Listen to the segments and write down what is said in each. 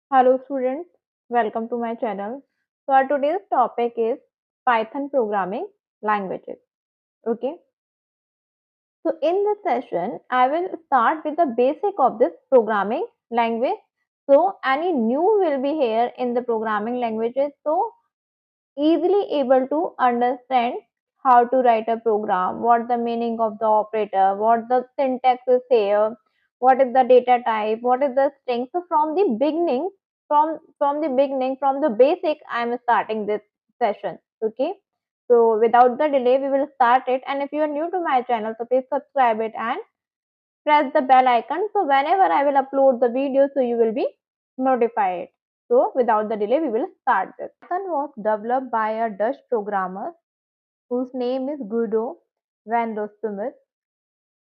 Hello students, welcome to my channel. So our today's topic is Python programming languages. Okay. So in this session, I will start with the basic of this programming language. So any new will be here in the programming languages. So easily able to understand how to write a program, what the meaning of the operator, what the syntax is here, what is the data type, what is the string. So from the beginning, from the basic, I am starting this session. Okay. So without the delay, we will start it. And if you are new to my channel, so please subscribe it and press the bell icon. So whenever I will upload the video, so you will be notified. So without the delay, we will start this. Python was developed by a Dutch programmer whose name is Guido van Rossummer,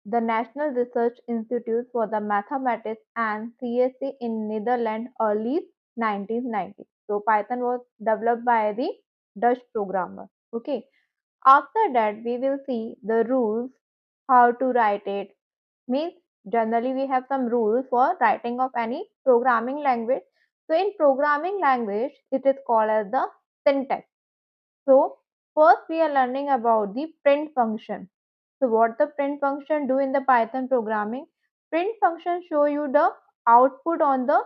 the National Research Institute for the Mathematics and CSC in Netherlands early 1990s. So Python was developed by the Dutch programmer. Okay. After that, we will see the rules, how to write it. Means generally we have some rules for writing of any programming language. So in programming language, it is called as the syntax. So first we are learning about the print function. So what the print function do in the Python programming? Print function show you the output on the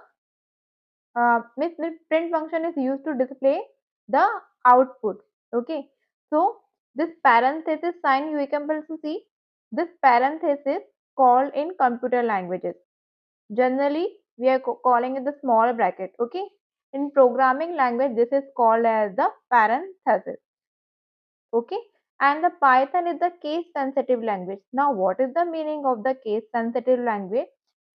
means the print function is used to display the output. Okay. So this parenthesis sign you can able to see. This parenthesis called in computer languages. Generally, we are calling it the small bracket. Okay. In programming language, this is called as the parenthesis. Okay. And the Python is the case sensitive language. Now what is the meaning of the case sensitive language?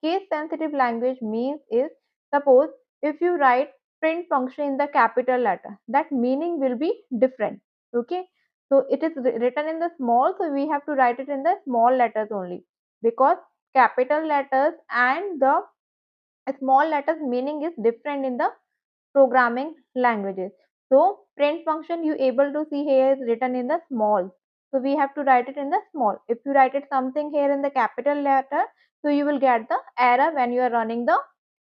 Case sensitive language means is, suppose if you write print function in the capital letter, that meaning will be different. Okay. So it is written in the small, so we have to write it in the small letters only, because capital letters and the small letters meaning is different in the programming languages. So print function you able to see here is written in the small. So we have to write it in the small. If you write it something here in the capital letter, so you will get the error when you are running the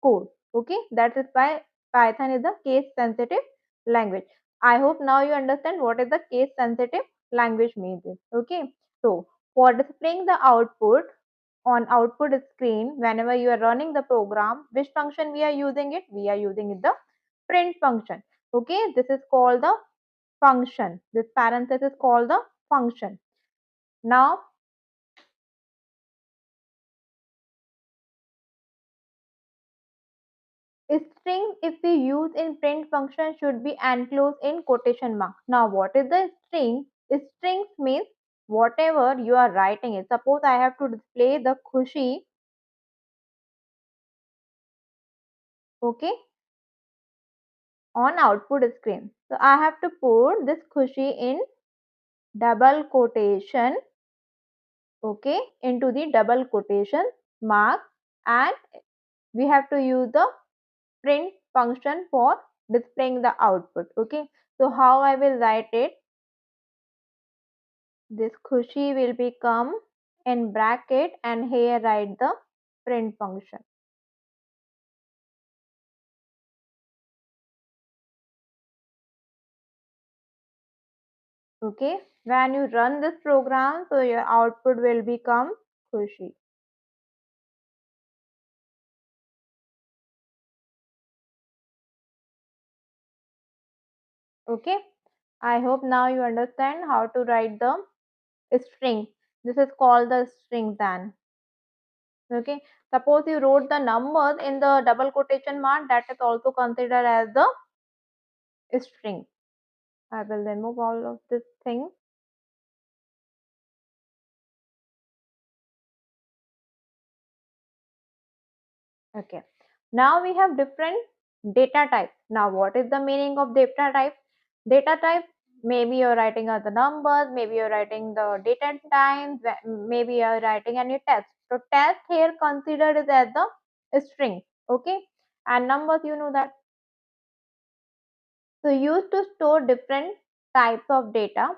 code. Okay, that is why Python is a case sensitive language. I hope now you understand what is the case sensitive language means. Okay, so for displaying the output on output screen whenever you are running the program, which function we are using it? We are using it the print function. Okay, this is called the function. This parenthesis is called the function. Now string if we use in print function should be enclosed in quotation mark. Now what is the string? Strings means whatever you are writing it. Suppose I have to display the Khushi, okay, on output screen. So I have to put this Khushi in double quotation, okay, into the double quotation mark, and we have to use the print function for displaying the output. Okay, so how I will write it? This Khushi will become in bracket and here write the print function. Okay, when you run this program, so your output will become Khushi. Okay, I hope now you understand how to write the string. This is called the string then. Okay, suppose you wrote the numbers in the double quotation mark, that is also considered as the string. I will remove all of this thing. Okay, now we have different data types. Now what is the meaning of data type? Data type, maybe you're writing out the numbers, maybe you're writing the date and time, maybe you're writing any text. So text here considered is as the string. Okay, and numbers, you know that. So used to store different types of data.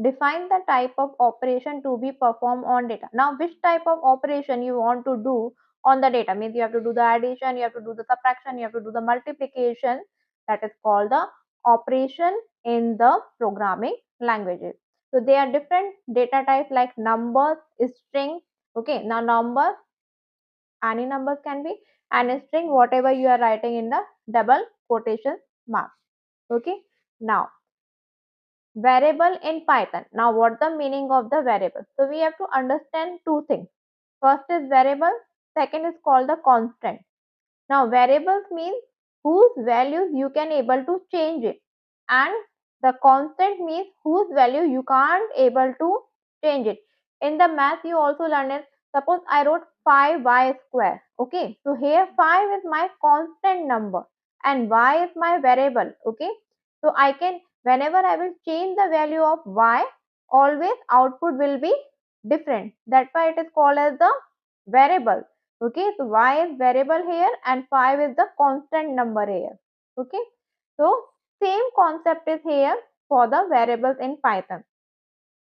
Define the type of operation to be performed on data. Now which type of operation you want to do on the data. Means you have to do the addition, you have to do the subtraction, you have to do the multiplication. That is called the operation in the programming languages. So they are different data types like numbers, string. Okay, now numbers, any numbers can be, and string, whatever you are writing in the double quotation mark. Okay, now variable in Python. Now what the meaning of the variable? So we have to understand two things. First is variable, second is called the constant. Now variables means whose values you can able to change it, and the constant means whose value you can't able to change it. In the math you also learn it. Suppose I wrote 5y square. Okay, so here 5 is my constant number and y is my variable. Okay, so I can, whenever I will change the value of y, always output will be different. That's why it is called as the variable. Okay, so y is variable here and 5 is the constant number here. Okay, so same concept is here for the variables in Python.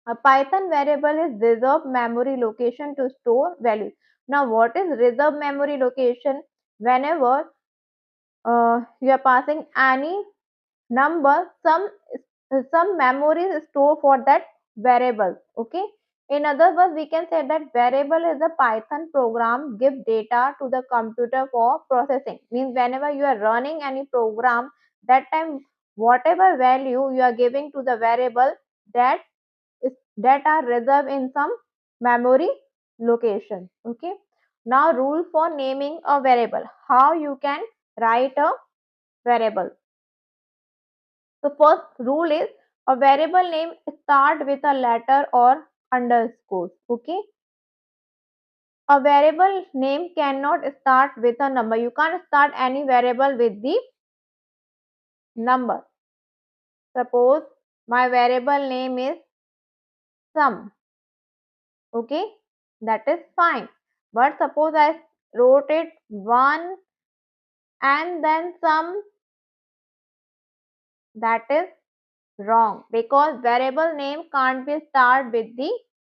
A Python variable is reserved memory location to store values. Now what is reserved memory location? Whenever you are passing any number, some memory is stored for that variable. Okay, in other words we can say that variable is a Python program give data to the computer for processing. Means whenever you are running any program, that time whatever value you are giving to the variable, that is that are reserved in some memory location. Okay, now rule for naming a variable, how you can write a variable. The first rule is a variable name start with a letter or underscore. Okay. A variable name cannot start with a number. You can't start any variable with the number. Suppose my variable name is sum. Okay. That is fine. But suppose I wrote it 1 and then sum, that is wrong, because variable name can't be start with the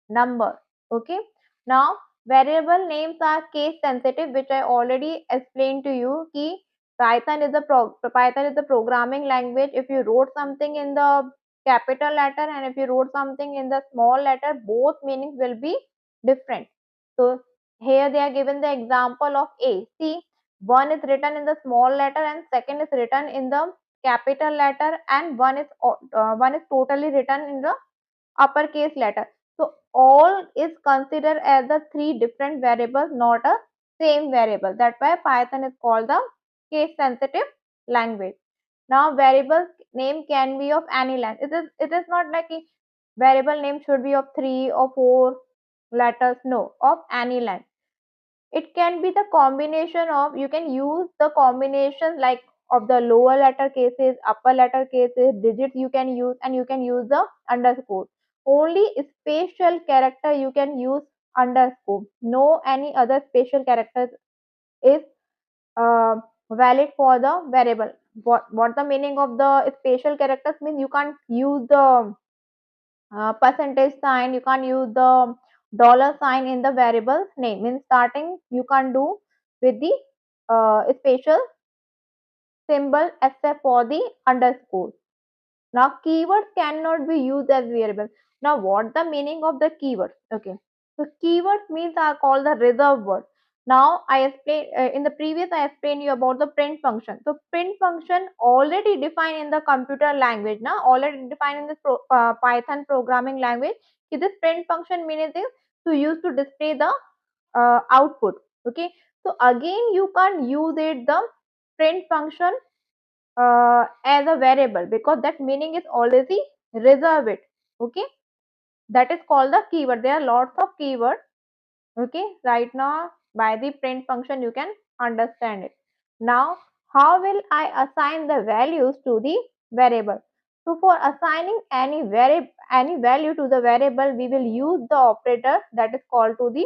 number. Okay, now variable names are case sensitive, which I already explained to you. Ki Python is the programming language. If you wrote something in the capital letter and if you wrote something in the small letter, both meanings will be different. So here they are given the example of a. See, one is written in the small letter and second is written in the capital letter, and one is totally written in the uppercase letter. So all is considered as the three different variables, not a same variable. That's why Python is called the case sensitive language. Now variable name can be of any length. It is not like a variable name should be of 3 or 4 letters. No, of any length. It can be the combination of, you can use the combination like of the lower letter cases, upper letter cases, digits you can use, and you can use the underscore. Only special character you can use underscore. No any other special character is uh, valid for the variable. What the meaning of the special characters means? You can't use the percentage sign, you can't use the dollar sign in the variable name. Means starting you can't do with the special symbol except for the underscore. Now keywords cannot be used as variables. Now what the meaning of the keywords? Okay, so keywords means are called the reserved word. Now I explained in the previous, I explained you about the print function. So print function already defined in the computer language. Now already defined in this Python programming language. So this print function means is to use to display the output. Okay, so again you can't use it the print function as a variable, because that meaning is already reserved. Okay, that is called the keyword. There are lots of keywords. Okay, right now by the print function you can understand it. Now how will I assign the values to the variable? So for assigning any value to the variable, we will use the operator that is called to the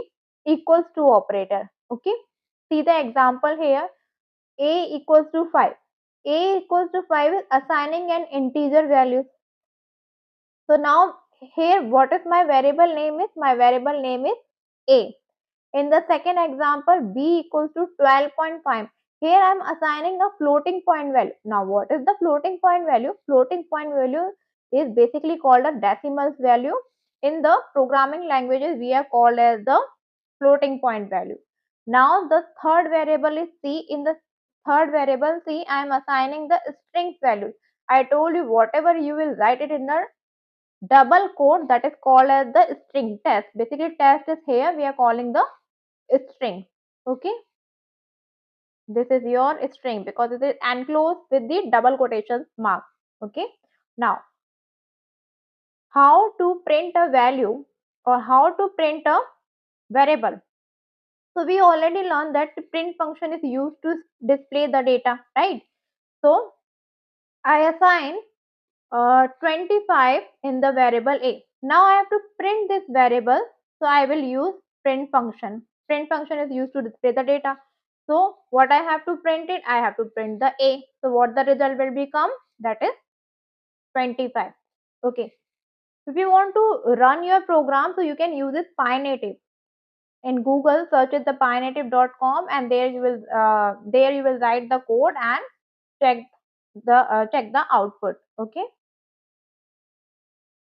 equals to operator. Okay, see the example here. A equals to 5. A equals to 5 is assigning an integer value. So now here what is my variable name is? My variable name is A. In the second example, b equals to 12.5. Here I am assigning a floating point value. Now what is the floating point value? Floating point value is basically called a decimals value. In the programming languages, we are called as the floating point value. Now the third variable is c. In the third variable c, I am assigning the strings value. I told you whatever you will write it in the double quote, that is called as the string test. Basically test is here, we are calling the string. Okay, this is your string because it is enclosed with the double quotation mark. Okay, now how to print a value or how to print a variable. So we already learned that the print function is used to display the data, right? So I assign 25 in the variable a. Now I have to print this variable, so I will use print function. Print function is used to display the data. So what I have to print it, I have to print the a. So what the result will become? That is 25. Okay. If you want to run your program, so you can use this PyNative. In Google, search it the pynative.com, and there you will write the code and check the output. Okay.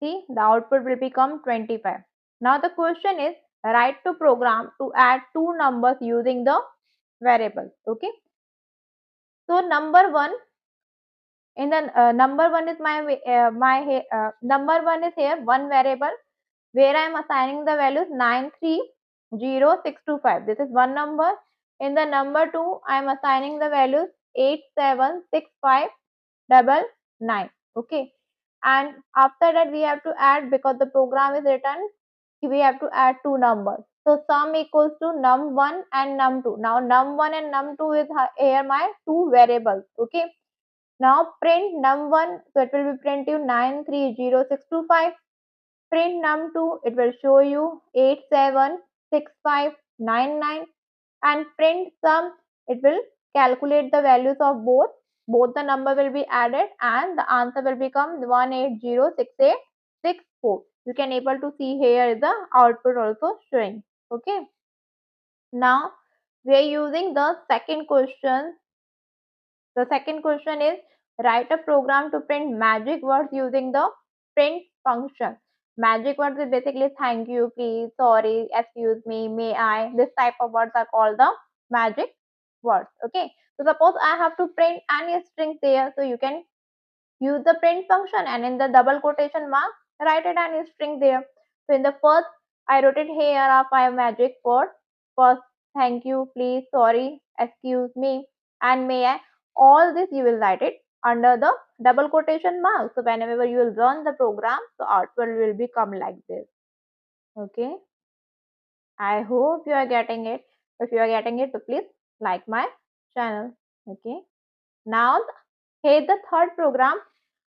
See, the output will become 25. Now the question is, write to program to add two numbers using the variable. Okay. So number one, in the number one is number one is here one variable where I am assigning the values 9300625. This is one number. In the number two, I am assigning the values 876599. Okay. And after that, we have to add, because the program is written, we have to add two numbers. So sum equals to num1 and num2. Now num1 and num2 is here my two variables. Okay. Now print num1, so it will be print you 9300625. Print num2, it will show you 876599, and print sum, it will calculate the values of both the number will be added and the answer will become 1806864. You can able to see here is the output also showing. Okay, now we are using the second question. The second question is, write a program to print magic words using the print function. Magic words is basically thank you, please, sorry, excuse me, may I. This type of words are called the magic words. Okay. So suppose I have to print any string there, so you can use the print function, and in the double quotation mark, write it any string there. So in the first, I wrote it here are five magic words. First, thank you, please, sorry, excuse me, and may I. All this you will write it under the double quotation mark. So whenever you will run the program, the output will become like this. Okay. I hope you are getting it. If you are getting it, so please like my channel. Okay. Now, here the third program.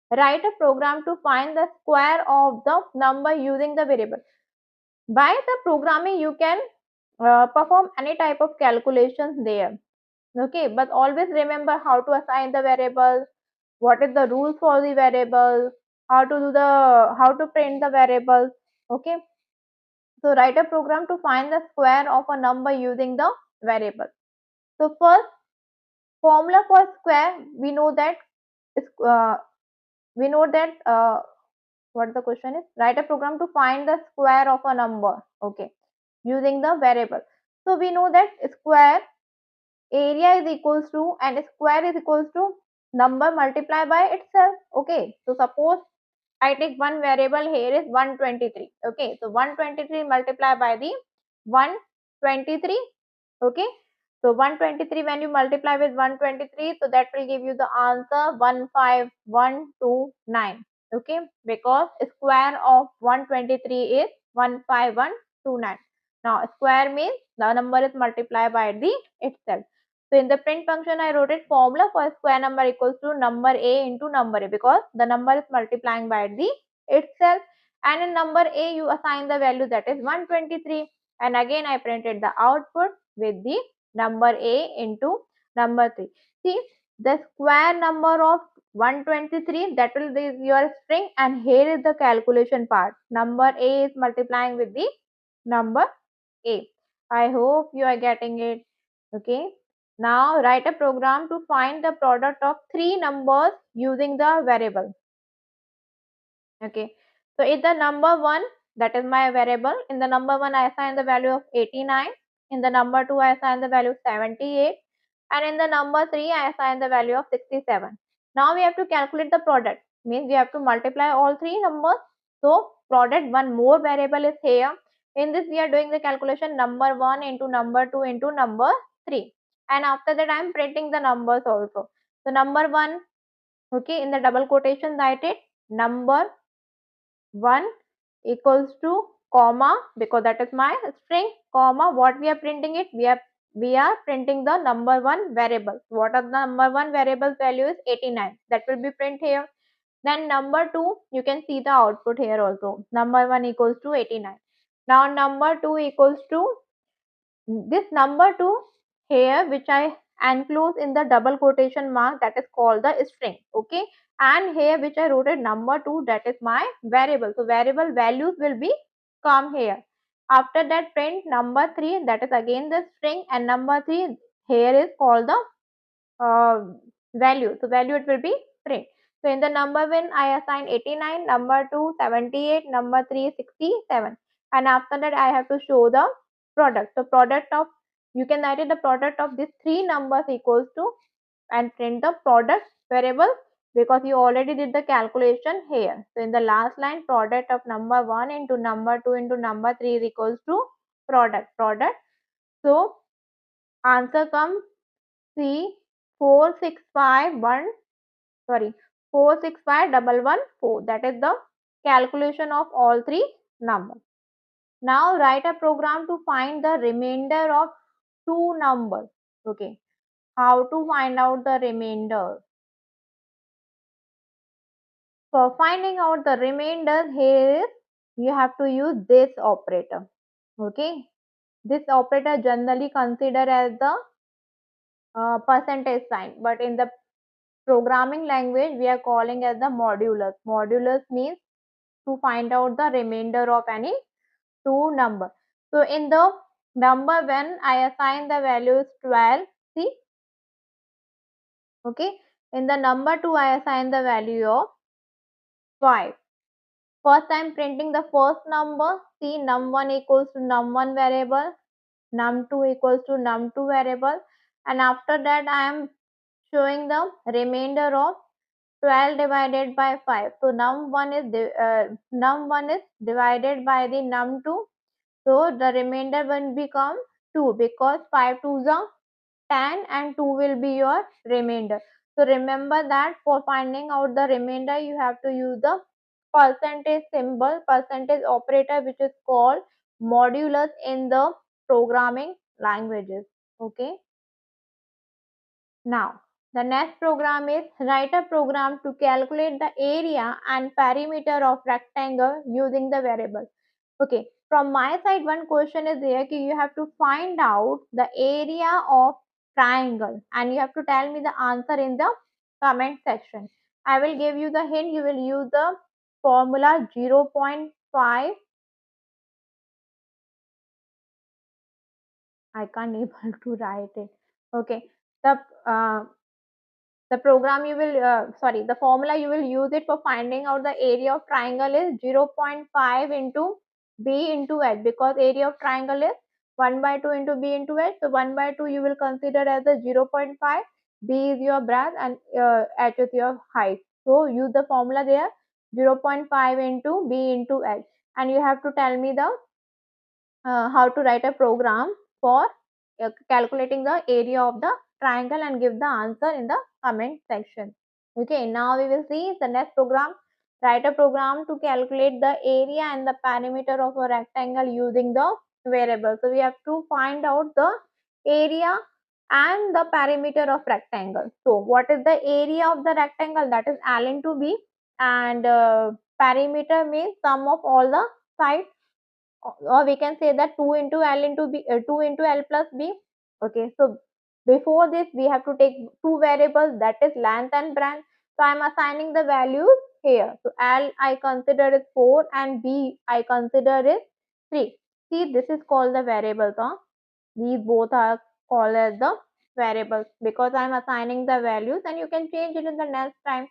Write a program to find the square of the number using the variable. By the programming, you can perform any type of calculations there. Okay, but always remember how to assign the variable, what is the rules for the variable, how to print the variables. Okay, so write a program to find the square of a number using the variable. So first, formula for square, we know that uh, we know that what the question is, write a program to find the square of a number. Okay, using the variable. So we know that square area is equals to, and square is equals to number multiplied by itself. Okay, so suppose I take one variable here is 123. Okay, so 123 multiplied by the 123. Okay, so 123 when you multiply with 123, so that will give you the answer 15129. Okay, because square of 123 is 15129. Now square means the number is multiplied by the itself. So in the print function, I wrote it formula for square number equals to number a into number a, because the number is multiplying by the itself, and in number a you assign the value, that is 123, and again I printed the output with the number a into number 3. See, the square number of 123, that will be your string, and here is the calculation part. Number a is multiplying with the number a. I hope you are getting it. Okay. Now write a program to find the product of three numbers using the variable. Okay. So in the number one, that is my variable. In the number one, I assign the value of 89. In the number two, I assign the value of 78. And in the number three, I assign the value of 67. Now we have to calculate the product. Means we have to multiply all three numbers. So product, one more variable is here. In this, we are doing the calculation number one into number two into number three. And after that, I am printing the numbers also. So number one, okay, in the double quotation, write it number 1 equals to comma, because that is my string, comma, what we are printing it, we are printing the number one variable. What are the number one variable value is 89, that will be print here. Then number 2, you can see the output here also, number 1 equals to 89. Now number 2 equals to this number 2 here, which I enclose in the double quotation mark, that is called the string. Okay, and here which I wrote it number 2, that is my variable. So variable values will be come here. After that, print number 3, that is again the string, and number 3 here is called the uh, value. So value it will be print. So in the number one, I assign 89, number 2 78, number 3 67, and after that I have to show the product. So product of, you can write it, the product of these three numbers equals to, and print the product variable, because you already did the calculation here. So in the last line, product of number 1 into number 2 into number 3 is equals to product. So answer comes C 4651, sorry, 465114. That is the calculation of all three numbers. Now write a program to find the remainder of two numbers. Okay. How to find out the remainder? For finding out the remainder, here is, you have to use this operator. Okay. This operator generally considered as the percentage sign, but in the programming language we are calling as the modulus. Modulus means to find out the remainder of any two number. So in the number when I assign the value is 12, see, okay. In the number 2 I assign the value of 5. First I am printing the first number, see, num1 equals to num1 variable, num2 equals to num2 variable, and after that I am showing the remainder of 12 divided by 5. So num1 is divided by the num2. So the remainder will become 2, because 5 twos are 10 and 2 will be your remainder. So remember that for finding out the remainder, you have to use the percentage symbol, percentage operator, which is called modulus in the programming languages. Okay. Now, the next program is write a program to calculate the area and perimeter of rectangle using the variable. Okay, from my side, one question is there कि you have to find out the area of triangle and you have to tell me the answer in the comment section. I will give you the hint. You will use the formula 0.5. I can't able to write it. Okay, the uh, the program you will sorry, the formula you will use it for finding out the area of triangle is 0.5 into b into h, because area of triangle is 1 by 2 into b into h. So 1 by 2 you will consider as the 0.5, b is your breadth, and h is your height. So use the formula there, 0.5 into b into h, and you have to tell me the how to write a program for calculating the area of the triangle and give the answer in the comment section. Okay, now we will see the next program. Write a program to calculate the area and the perimeter of a rectangle using the variable. So we have to find out the area and the perimeter of rectangle. So what is the area of the rectangle? That is L into B, and perimeter means sum of all the sides, or we can say that 2 into L into B, 2 into L plus B. Okay, so before this we have to take two variables, that is length and breadth. So I am assigning the values here. So L I consider is 4 and B I consider is 3. See, this is called the variables. Huh? These both are called as the variables because I'm assigning the values and you can change it in the next time.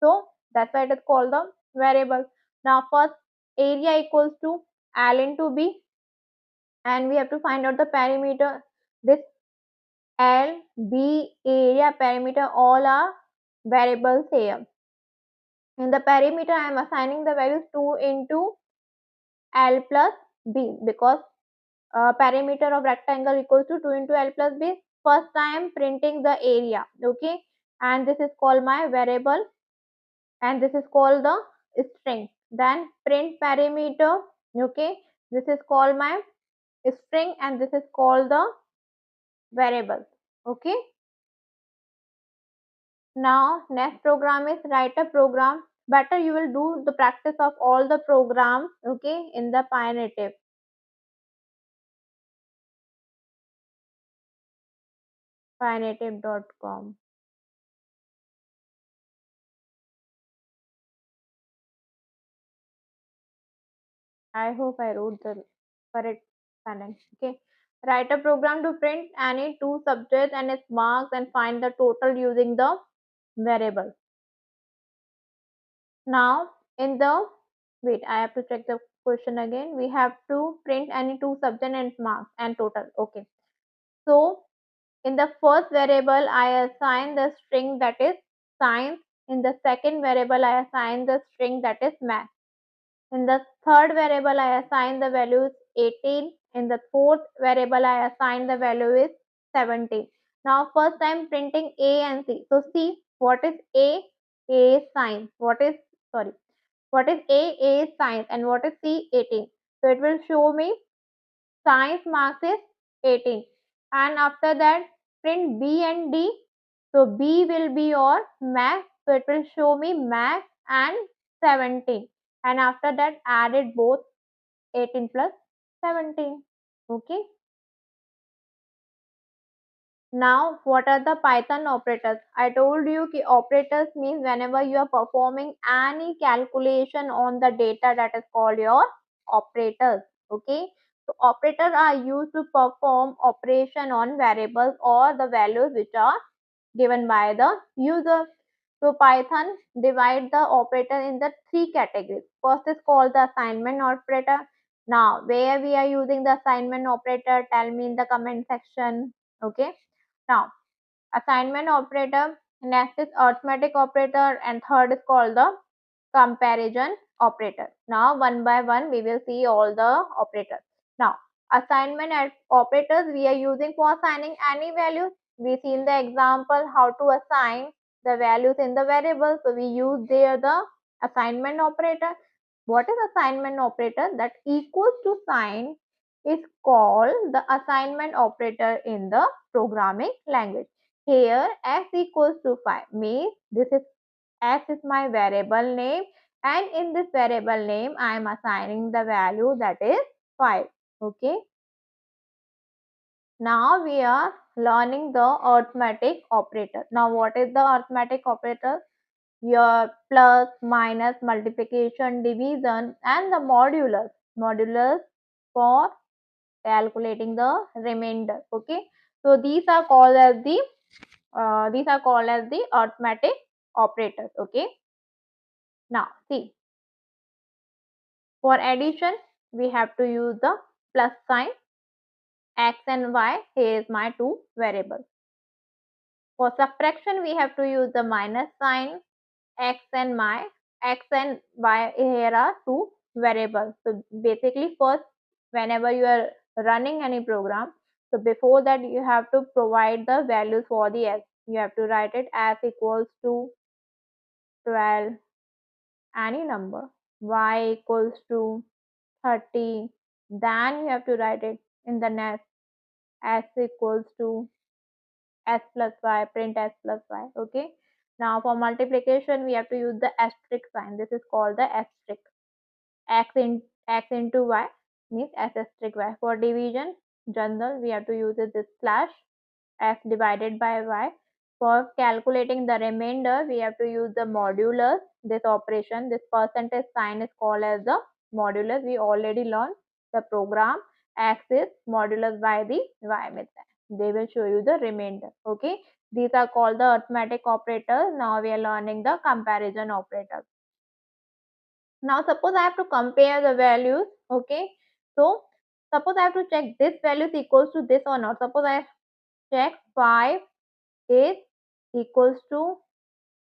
So that's why it is called the variable. Now first area equals to L into B and we have to find out the perimeter. This L, B, area, perimeter all are variables here. In the perimeter I am assigning the values 2 into L plus B because perimeter of rectangle equals to 2 into L plus B. First I am printing the area, okay, and this is called my variable and this is called the string. Then print perimeter, okay, this is called my string and this is called the variable, okay. Now next program is write a program. Better you will do the practice of all the programs, okay, in the PyNative. PyNative.com. I hope I wrote the correct spelling. Okay. Write a program to print any two subjects and its marks and find the total using the variable. Now, in the wait, I have to check the question again. We have to print any two subject and its marks and total. Okay. So, in the first variable, I assign the string that is science. In the second variable, I assign the string that is math. In the third variable, I assign the value is 18. In the fourth variable, I assign the value is 17. Now, first I'm printing A and C. So, see what is A? A is science. What is, sorry, what is A? A is science. And what is C? 18. So, it will show me science marks is 18. And after that, print B and D. So, B will be your math. So, it will show me math and 17 and after that added both 18 plus 17. Okay. Now what are the Python operators? I told you ki operators means whenever you are performing any calculation on the data, that is called your operators. Okay. So operators are used to perform operation on variables or the values which are given by the user. So Python divide the operator in the three categories. First is called the assignment operator. Now, where we are using the assignment operator, tell me in the comment section. Okay. Now, assignment operator, next is arithmetic operator, and third is called the comparison operator. Now, one by one, we will see all the operators. Now, assignment operators we are using for assigning any values. We see in the example how to assign the values in the variable. So, we use there the assignment operator. What is assignment operator? That equals to sign is called the assignment operator in the programming language. Here, x equals to 5 means this is x is my variable name and in this variable name I am assigning the value that is 5. Okay. Now we are learning the arithmetic operator. Now what is the arithmetic operator? Your plus, minus, multiplication, division and the modulus. Modulus for calculating the remainder. Okay. So these are called as the arithmetic operators. Okay. Now see, for addition, we have to use the plus sign. X and Y, here is my two variables. For subtraction, we have to use the minus sign. X and Y, here are two variables. So basically, first, whenever you are running any program, so before that, you have to provide the values for the X. You have to write it as equals to 12, any number. Y equals to 30, then you have to write it in the next s equals to s plus y, print s plus y. Okay. Now for multiplication we have to use the asterisk sign. This is called the asterisk. X into y means s asterisk y. For division general we have to use this slash x divided by y. For calculating the remainder, we have to use the modulus. This operation, this percentage sign is called as the modulus. We already learned the program x is modulus by the y method. They will show you the remainder. Okay, these are called the arithmetic operators. Now we are learning the comparison operators. Now suppose I have to compare the values. Okay, so suppose I have to check this value is equals to this or not. Suppose I check 5 is equals to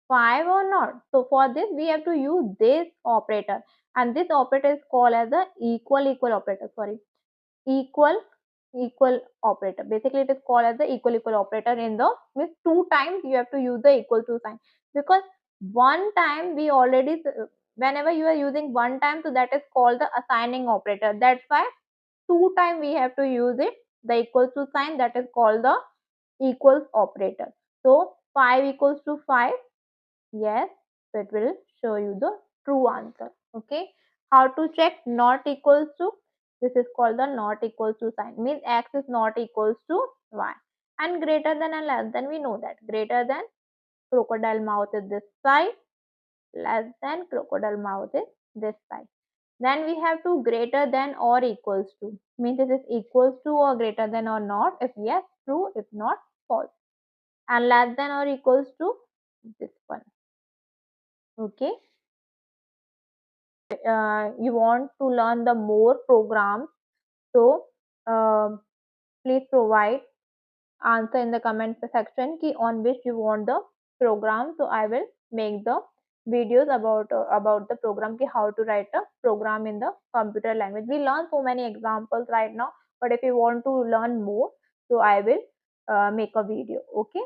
5 or not. So for this we have to use this operator, and this operator is called as the equal operator. Sorry, equal operator. Basically it is called as the equal operator. In the means two times you have to use the equal to sign, because one time we already, whenever you are using one time, so that is called the assigning operator. That's why two time we have to use it, the equal to sign, that is called the equals operator. So 5 equals to 5, yes, so it will show you the true answer. Okay, how to check not equals to? This is called the not equals to sign, means x is not equals to y. And greater than and less than, we know that greater than, crocodile mouth is this side, less than, crocodile mouth is this side. Then we have to greater than or equals to, means it is equals to or greater than or not. If yes, true, if not, false. And less than or equals to this one. Okay, you want to learn the more programs, so uh, please provide answer in the comment section ki on which you want the program. So I will make the videos about the program ki how to write a program in the computer language. We learn so many examples right now, but if you want to learn more, so I will make a video. Okay,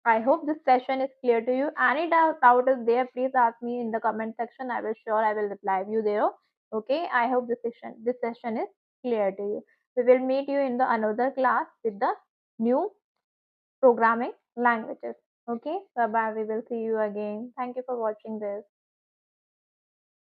I hope this session is clear to you. Any doubt is there, please ask me in the comment section. I will reply you there. Okay, I hope this session is clear to you. We will meet you in the another class with the new programming languages. Okay, bye bye. We will see you again. Thank you for watching this.